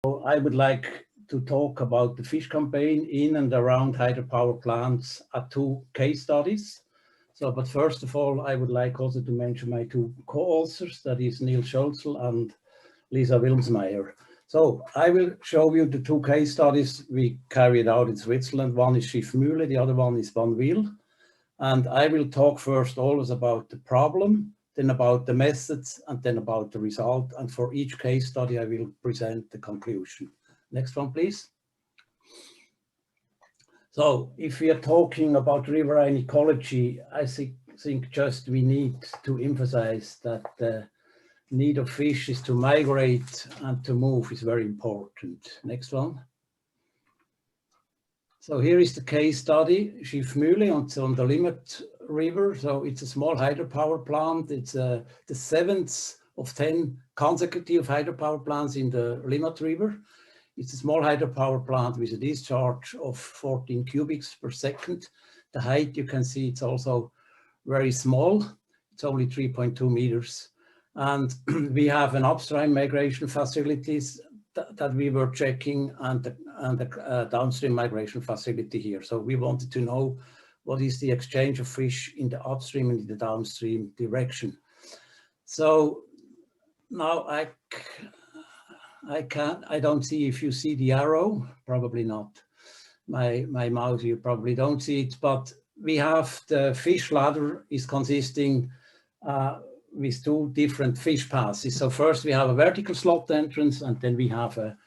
I would like to talk about the fish campaign in and around hydropower plants at 2 case studies. But first of all, I would like also to mention my 2 co-authors, that is Neil Scholzel and Lisa Wilmsmeyer. So I will show you the 2 case studies we carried out in Switzerland. One is Schiffmühle, the other one is Bannwil. And I will talk first always about the problem, then about the methods, and then about the result. And for each case study, I will present the conclusion. Next one, please. So if we are talking about riverine ecology, I think just we need to emphasize that the need of fish is to migrate and to move is very important. Next one. So here is the case study, Schiffmühle on the Limmat River. So it's a small hydropower plant. It's the 7th of 10 consecutive hydropower plants in the Limmat River. It's a small hydropower plant with a discharge of 14 cubics per second. The height, you can see, it's also very small. It's only 3.2 meters. And we have an upstream migration facilities that we were checking and the downstream migration facility here. So we wanted to know what is the exchange of fish in the upstream and in the downstream direction. So now I don't see if you see the arrow, probably not. My mouse, you probably don't see it, but we have the fish ladder is consisting with 2 different fish passes. So first we have a vertical slot entrance and then we have a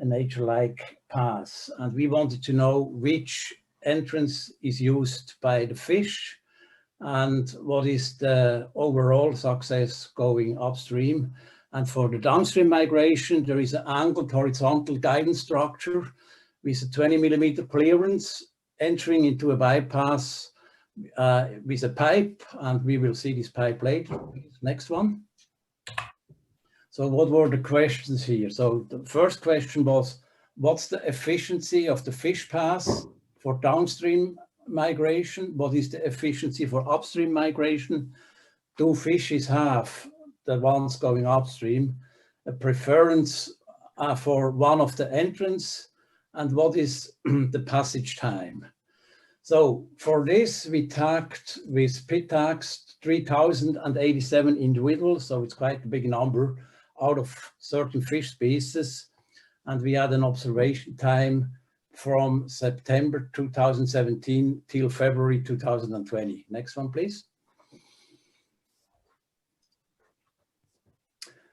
nature-like pass. And we wanted to know which entrance is used by the fish and what is the overall success going upstream. And for the downstream migration, there is an angled horizontal guidance structure with a 20 millimeter clearance entering into a bypass with a pipe, and we will see this pipe later. Next one. So what were the questions here? So the first question was, what's the efficiency of the fish pass for downstream migration? What is the efficiency for upstream migration? Do fishes have, the ones going upstream, a preference for one of the entrance? And what is the passage time? So for this, we tagged with pit tags 3,087 individuals. So it's quite a big number out of certain fish species. And we had an observation time from September 2017 till February 2020. Next one, please.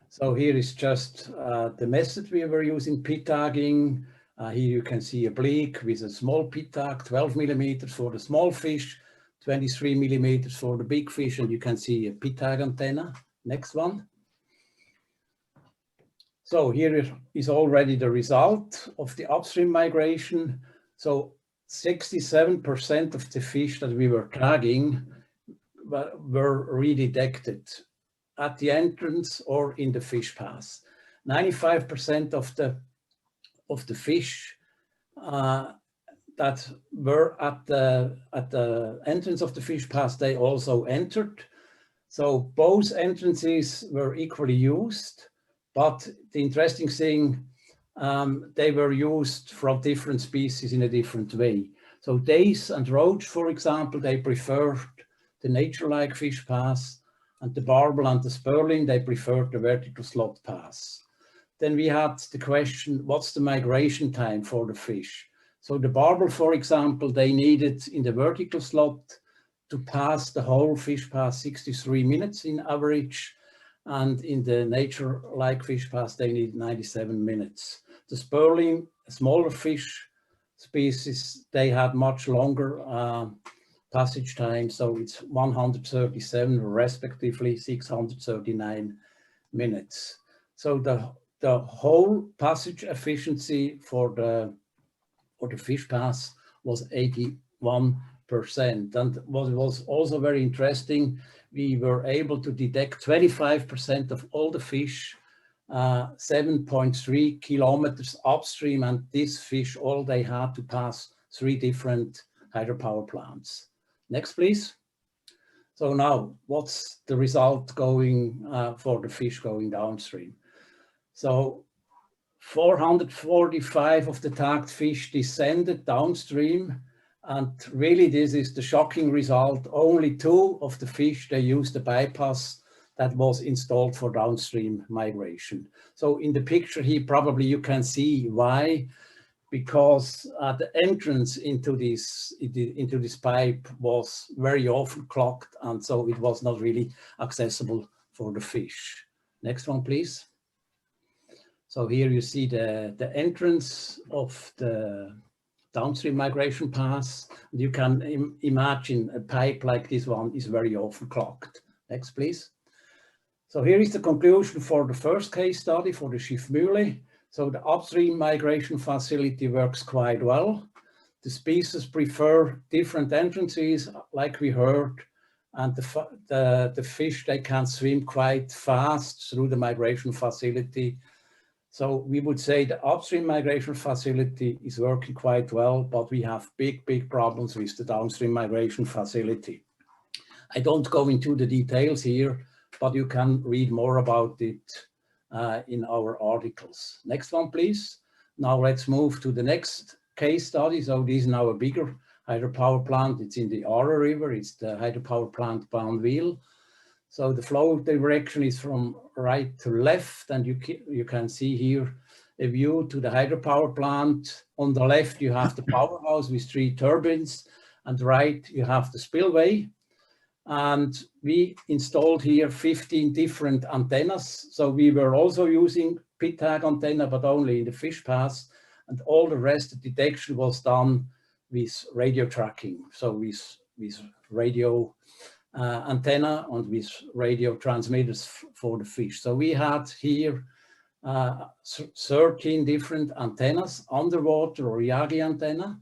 So here is just the method we were using, pit tagging. Here you can see a bleak with a small pit tag, 12 millimeters for the small fish, 23 millimeters for the big fish, and you can see a pit tag antenna. Next one. So here is already the result of the upstream migration. So 67% of the fish that we were tagging were redetected at the entrance or in the fish pass. 95% of the fish that were at the entrance of the fish pass, they also entered. So both entrances were equally used, but the interesting thing, they were used from different species in a different way. So dace and roach, for example, they preferred the nature-like fish pass, and the barbel and the spurling, they preferred the vertical slot pass. Then we had the question, what's the migration time for the fish? So the barbel, for example, they needed in the vertical slot to pass the whole fish pass 63 minutes in average. And in the nature-like fish pass, they need 97 minutes. The spurling, a smaller fish species, they had much longer passage time. So it's 137, respectively 639 minutes. So the whole passage efficiency for the fish pass was 81%. And what was also very interesting, we were able to detect 25% of all the fish 7.3 kilometers upstream, and these fish, all they had to pass 3 different hydropower plants. Next, please. So now, what's the result going for the fish going downstream? So 445 of the tagged fish descended downstream, and really this is the shocking result. Only 2 of the fish, they used the bypass that was installed for downstream migration. So in the picture here, probably you can see why, because the entrance into this pipe was very often clogged, and so it was not really accessible for the fish. Next one, please. So here you see the entrance of the downstream migration pass. You can imagine a pipe like this one is very often clogged. Next, please. So here is the conclusion for the first case study for the Schiffmühle. So the upstream migration facility works quite well. The species prefer different entrances, like we heard, and the fish, they can swim quite fast through the migration facility. So we would say the upstream migration facility is working quite well, but we have big problems with the downstream migration facility. I don't go into the details here, but you can read more about it in our articles. Next one, please. Now let's move to the next case study. So this is now a bigger hydropower plant. It's in the Aare River. It's the hydropower plant Banwil. So the flow direction is from right to left, and you can see here a view to the hydropower plant. On the left, you have the powerhouse with 3 turbines, and right, you have the spillway. And we installed here 15 different antennas. So we were also using PITag antenna, but only in the fish pass, and all the rest, the detection was done with radio tracking. So with radio antenna and with radio transmitters for the fish. So we had here 13 different antennas, underwater or Yagi antenna,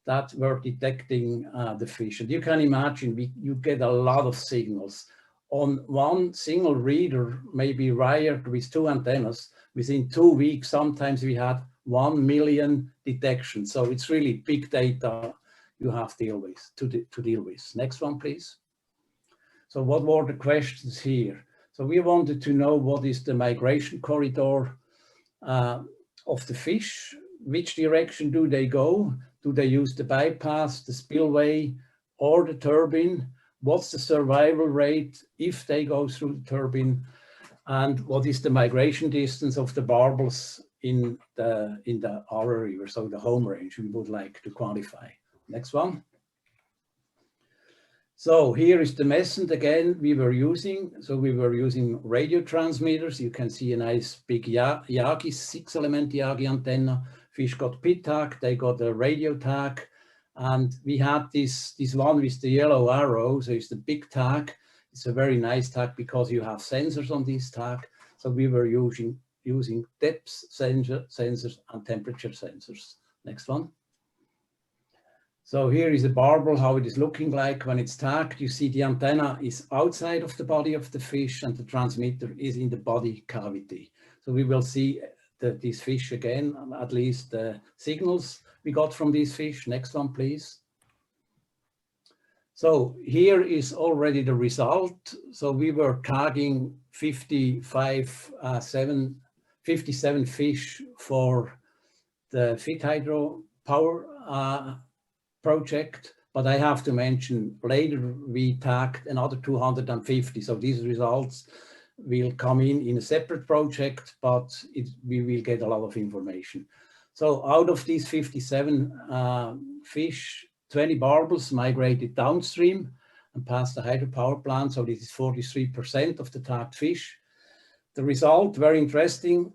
that were detecting the fish. And you can imagine you get a lot of signals. On one single reader, maybe wired with 2 antennas, within 2 weeks, sometimes we had 1 million detections. So it's really big data you have to deal with. Next one, please. So what were the questions here? So we wanted to know what is the migration corridor of the fish, which direction do they go? Do they use the bypass, the spillway, or the turbine? What's the survival rate if they go through the turbine? And what is the migration distance of the barbels in the Aare River, so the home range we would like to quantify. Next one. So here is the method again we were using. So we were using radio transmitters. You can see a nice big Yagi, 6-element Yagi antenna. Fish got PITag, they got a radio tag. And we had this one with the yellow arrow. So it's the big tag. It's a very nice tag because you have sensors on this tag. So we were using depth sensors and temperature sensors. Next one. So here is a barbel, how it is looking like when it's tagged. You see the antenna is outside of the body of the fish and the transmitter is in the body cavity. So we will see these fish again, at least the signals we got from these fish. Next one, please. So here is already the result. So we were tagging 57 fish for the FIThydro power project, but I have to mention later we tagged another 250. So these results will come in a separate project, but we will get a lot of information. So out of these 57 fish, 20 barbels migrated downstream and past the hydropower plant. So this is 43% of the tagged fish. The result, very interesting.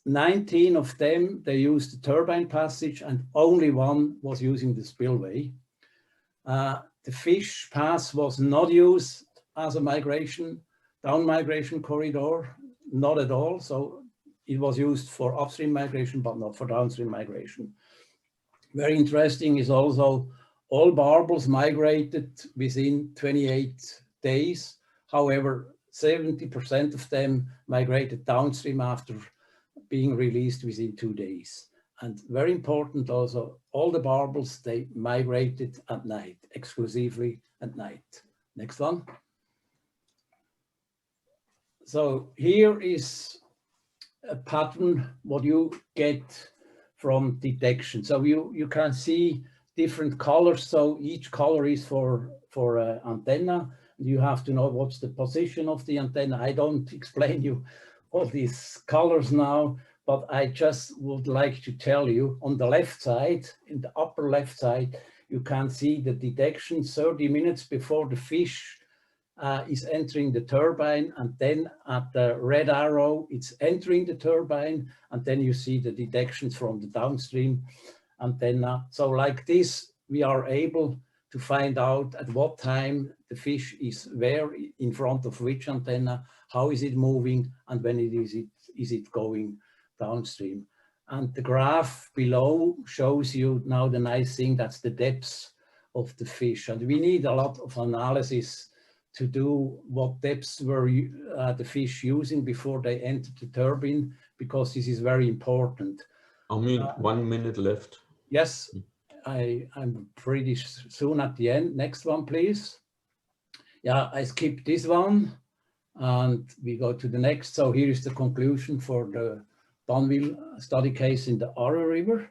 19 of them, they used the turbine passage and only 1 was using the spillway. The fish pass was not used as a down migration corridor, not at all. So it was used for upstream migration, but not for downstream migration. Very interesting is also all barbels migrated within 28 days. However, 70% of them migrated downstream after being released within 2 days. And very important also, all the barbels, they migrated at night, exclusively at night. Next one. So here is a pattern what you get from detection. So you can see different colors. So each color is for antenna. You have to know what's the position of the antenna. I don't explain you all these colors now, but I just would like to tell you on the left side, in the upper left side, you can see the detection 30 minutes before the fish is entering the turbine, and then at the red arrow, it's entering the turbine, and then you see the detections from the downstream antenna. So like this, we are able to find out at what time the fish is where, in front of which antenna, how is it moving, and when is it going downstream. And the graph below shows you now the nice thing, that's the depths of the fish. And we need a lot of analysis to do what depths were the fish using before they entered the turbine, because this is very important. I mean, 1 minute left. Yes, I'm pretty soon at the end. Next one, please. Yeah, I skipped this one and we go to the next. So here is the conclusion for the Danville study case in the Ara River.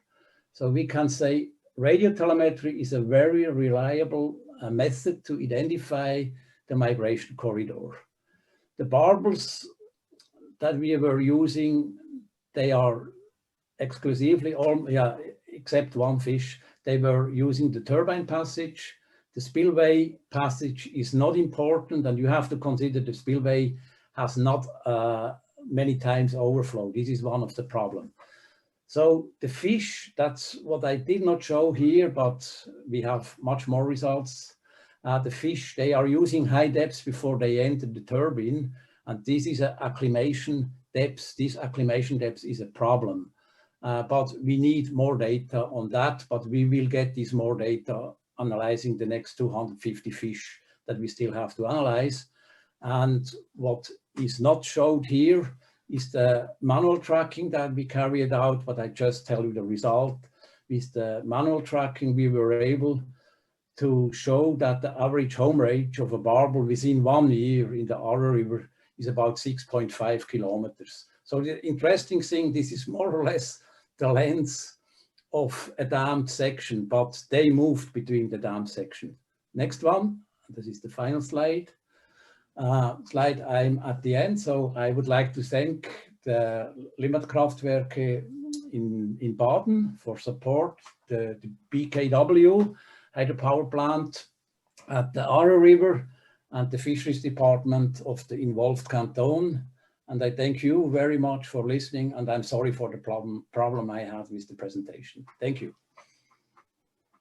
So we can say radiotelemetry is a very reliable method to identify the migration corridor. The barbels that we were using, they are exclusively, except one fish, they were using the turbine passage. The spillway passage is not important, and you have to consider the spillway has not many times overflow. This is one of the problems. So the fish, that's what I did not show here, but we have much more results. The fish, they are using high depths before they enter the turbine, and this is an acclimation depth. This acclimation depth is a problem, but we need more data on that, but we will get this more data analyzing the next 250 fish that we still have to analyze. And what is not showed here is the manual tracking that we carried out, but I just tell you the result. With the manual tracking, we were able to show that the average home range of a barbel within 1 year in the Ara River is about 6.5 kilometers. So the interesting thing, this is more or less the length of a dammed section, but they moved between the dammed section. Next one, this is the final slide. I'm at the end, so I would like to thank the Limmatkraftwerke in Baden for support, the BKW hydropower plant at the Ara River, and the fisheries department of the involved canton. And I thank you very much for listening, and I'm sorry for the problem I had with the presentation. Thank you.